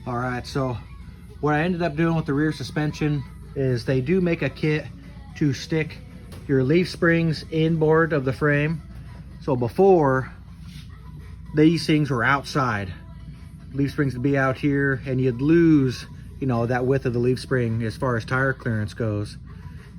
All right, so what I ended up doing with the rear suspension is they do make a kit to stick your leaf springs inboard of the frame. So before, these things were outside. Leaf springs would be out here, and you'd lose, you know, that width of the leaf spring as far as tire clearance goes.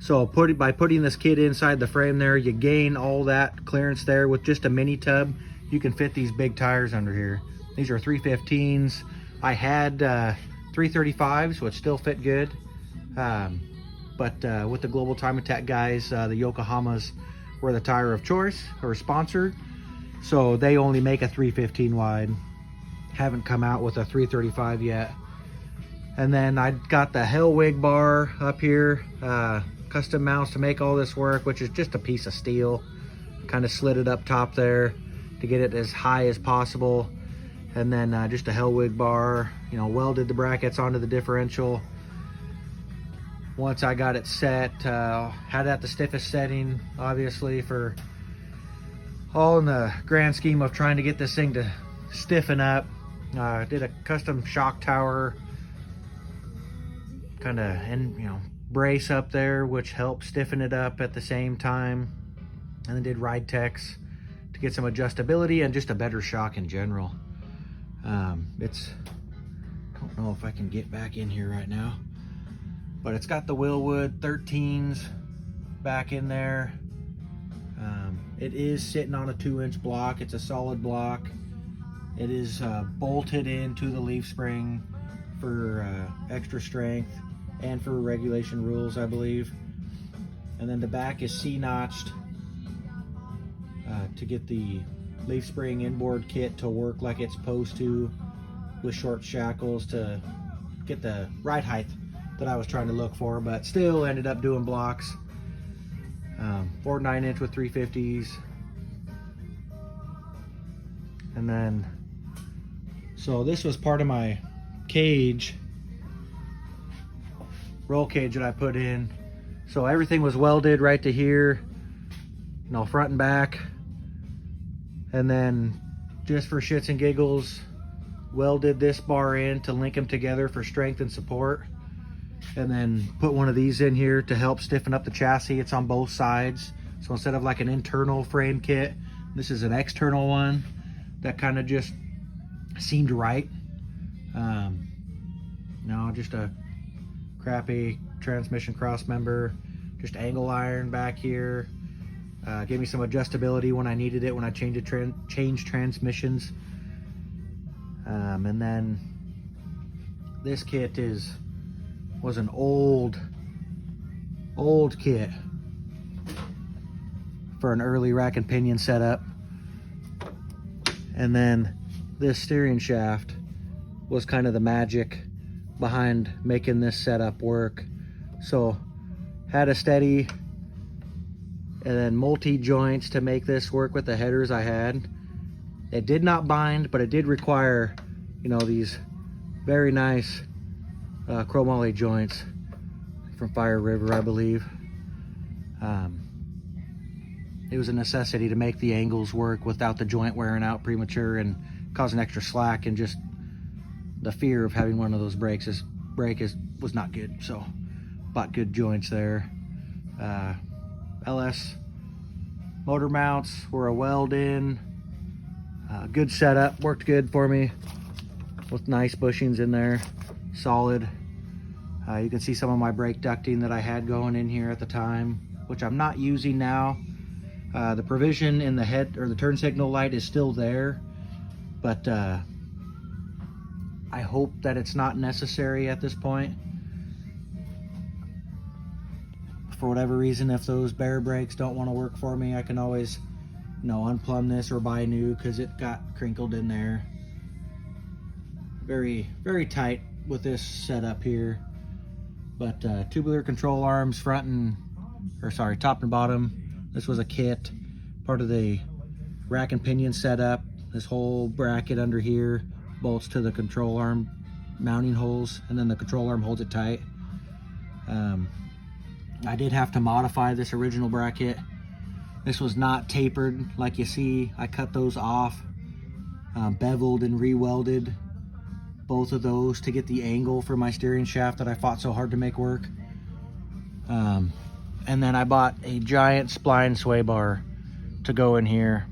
So by putting this kit inside the frame there, you gain all that clearance there. With just a mini tub, you can fit these big tires under here. These are 315s. I had 335s, which still fit good. But with the Global Time Attack guys, the Yokohamas were the tire of choice, or sponsored. So they only make a 315 wide. Haven't come out with a 335 yet. And then I got the Hellwig bar up here. Custom mounts to make all this work, which is just a piece of steel. Kind of slid it up top there to get it as high as possible. And then just a Hellwig bar, you know, welded the brackets onto the differential. Once I got it set, had it at the stiffest setting, obviously, for all in the grand scheme of trying to get this thing to stiffen up. Did a custom shock tower kind of, and you know, brace up there, which helped stiffen it up at the same time. And then did ride techs to get some adjustability and just a better shock in general. I don't know if I can get back in here right now, but it's got the Willwood 13s back in there. It is sitting on a 2-inch block. It's a solid block. It is bolted into the leaf spring for extra strength and for regulation rules, I believe. And then the back is C-notched to get the leaf spring inboard kit to work like it's supposed to, with short shackles to get the ride height that I was trying to look for, but still ended up doing blocks. 4 9-inch with 350s. And then, so this was part of my cage, roll cage that I put in. So everything was welded right to here, you know, front and back. And then just for shits and giggles, welded this bar in to link them together for strength and support. And then put one of these in here to help stiffen up the chassis. It's on both sides. So instead of like an internal frame kit, this is an external one that kind of just seemed right. No, just a crappy transmission cross member, just angle iron back here. Gave me some adjustability when I needed it, when I changed transmissions. And then this kit was an old kit for an early rack and pinion setup. And then this steering shaft was kind of the magic behind making this setup work. So had a steady and then multi joints to make this work with the headers I had. It did not bind, but it did require, you know, these very nice chromoly joints from Fire River, I believe. It was a necessity to make the angles work without the joint wearing out premature and causing extra slack, and just the fear of having one of those break was not good. So bought good joints there. LS motor mounts were a weld in. Good setup, worked good for me with nice bushings in there, solid. You can see some of my brake ducting that I had going in here at the time, which I'm not using now. The provision in the head or the turn signal light is still there, but I hope that it's not necessary at this point. For whatever reason, if those bare brakes don't want to work for me, I can always, you know, unplumb this or buy new, because it got crinkled in there. Very, very tight with this setup here. But tubular control arms, top and bottom. This was a kit, part of the rack and pinion setup. This whole bracket under here bolts to the control arm mounting holes, and then the control arm holds it tight. I did have to modify this original bracket. This was not tapered like you see. I cut those off, beveled and re-welded both of those to get the angle for my steering shaft that I fought so hard to make work. And then I bought a giant spline sway bar to go in here.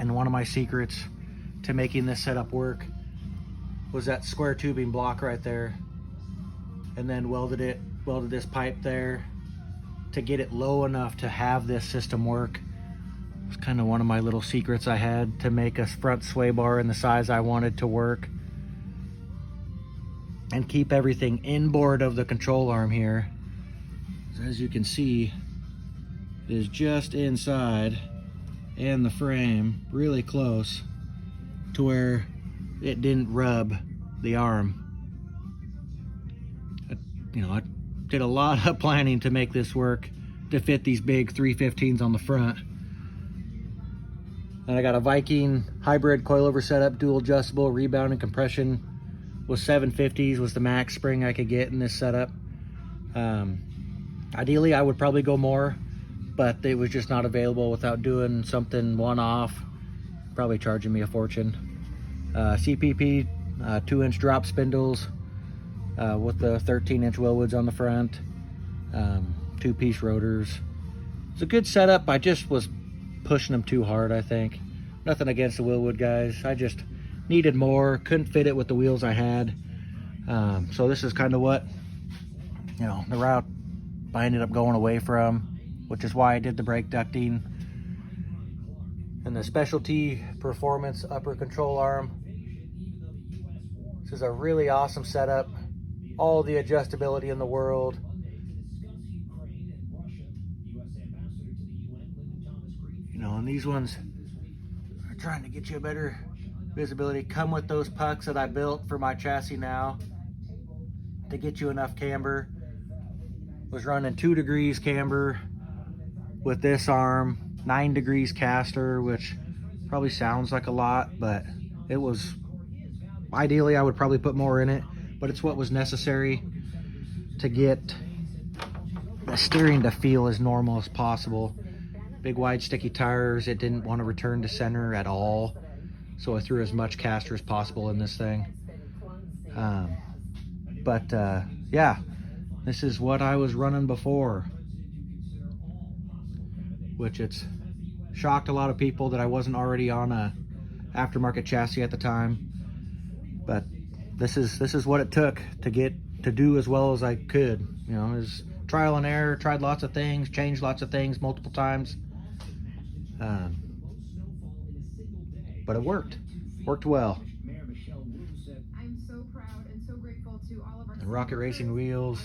And one of my secrets to making this setup work was that square tubing block right there, and then welded this pipe there to get it low enough to have this system work. It's kind of one of my little secrets I had to make a front sway bar in the size I wanted to work, and keep everything inboard of the control arm here. So as you can see, it is just inside and the frame really close to where it didn't rub the arm. I did a lot of planning to make this work to fit these big 315s on the front. And I got a Viking hybrid coilover setup, dual adjustable, rebound and compression with 750s was the max spring I could get in this setup. Ideally I would probably go more, but it was just not available without doing something one-off, probably charging me a fortune. CPP 2-inch drop spindles with the 13-inch Willwoods on the front, 2-piece rotors. It's a good setup. I just was pushing them too hard, I think. Nothing against the Willwood guys, I just needed more, couldn't fit it with the wheels I had. So this is kind of what, the route I ended up going away from, which is why I did the brake ducting. And the specialty performance upper control arm. This is a really awesome setup. All the adjustability in the world. And these ones are trying to get you a better visibility. Come with those pucks that I built for my chassis now to get you enough camber. Was running 2 degrees camber with this arm, 9 degrees caster, which probably sounds like a lot, but it was, ideally I would probably put more in it, but it's what was necessary to get the steering to feel as normal as possible. Big wide sticky tires, it didn't want to return to center at all, so I threw as much caster as possible in this thing. Yeah, this is what I was running before, which it's shocked a lot of people that I wasn't already on a aftermarket chassis at the time. But this is what it took to get to do as well as I could. It was trial and error, tried lots of things, changed lots of things multiple times. But it worked well. I'm so proud and so grateful to all of our And Rocket Racing wheels,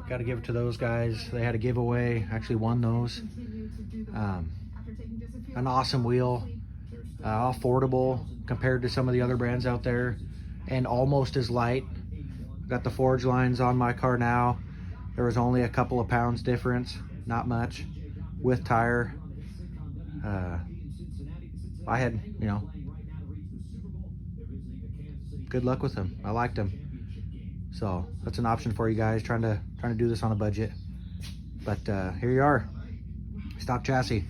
got to give it to those guys. They had a giveaway, actually won those. An awesome wheel, affordable compared to some of the other brands out there, and almost as light. Got the forge lines on my car now. There was only a couple of pounds difference, not much, with tire. I had, good luck with them. I liked them. So that's an option for you guys trying to do this on a budget. But here you are, stock chassis.